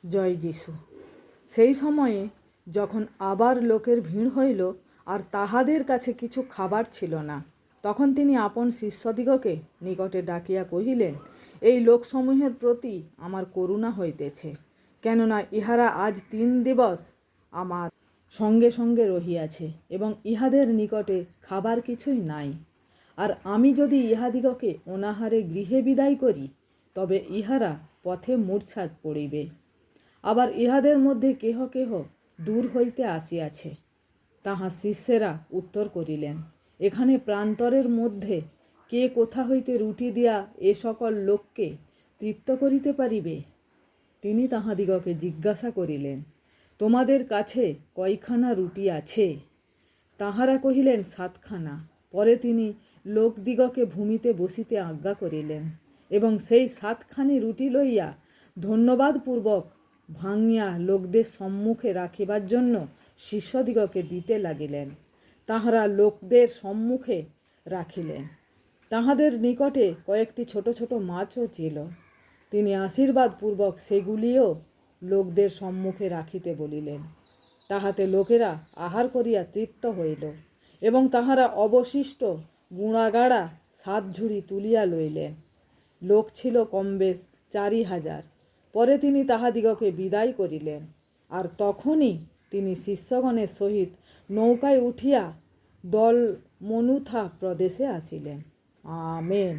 জয় যিশু। সেই সময়ে যখন আবার লোকের ভিড় হইল আর তাহাদের কাছে কিছু খাবার ছিল না, তখন তিনি আপন শিষ্যদিগকে নিকটে ডাকিয়া কহিলেন, এই লোকসমূহের প্রতি আমার করুণা হইতেছে, কেননা ইহারা আজ 3 দিবস আমার সঙ্গে সঙ্গে রহিয়াছে এবং ইহাদের নিকটে খাবার কিছুই নাই। আর আমি যদি ইহাদিগকে অনাহারে গৃহে বিদায় করি, তবে ইহারা পথে মূর্ছা পড়িবে। আবার ইহাদের মধ্যে কেহ কেহ দূর হইতে আসিয়াছে। তাহার শিষ্যেরা উত্তর করিলেন, এখানে প্রান্তরের মধ্যে কে কোথা হইতে রুটি দিয়া এ সকল লোককে তৃপ্ত করিতে পারিবে? তিনি তাহাদিগকে জিজ্ঞাসা করিলেন, তোমাদের কাছে কয়খানা রুটি আছে? তাহারা কহিলেন, 7 খানা। পরে তিনি লোকদিগকে ভূমিতে বসিতে আজ্ঞা করিলেন এবং সেই 7 খানি রুটি লইয়া ধন্যবাদপূর্বক ভাঙিয়া লোকদের সম্মুখে রাখিবার জন্য শিষ্যদিগকে দিতে লাগিলেন। তাহারা লোকদের সম্মুখে রাখিলেন। তাহাদের নিকটে কয়েকটি ছোট ছোট মাছও ছিল। তিনি আশীর্বাদপূর্বক সেগুলিও লোকদের সম্মুখে রাখিতে বলিলেন। তাহাতে লোকেরা আহার করিয়া তৃপ্ত হইল এবং তাহারা অবশিষ্ট গুঁড়াগাড়া 7 ঝুড়ি তুলিয়া লইলেন। লোক ছিল কমবেশ 4000। পরে তিনি তাহাদিগকে বিদায় করিলেন। আর তখনই তিনি শিষ্যগণের সহিত নৌকায় উঠিয়া দলমনুথা প্রদেশে আসিলেন। আমেন।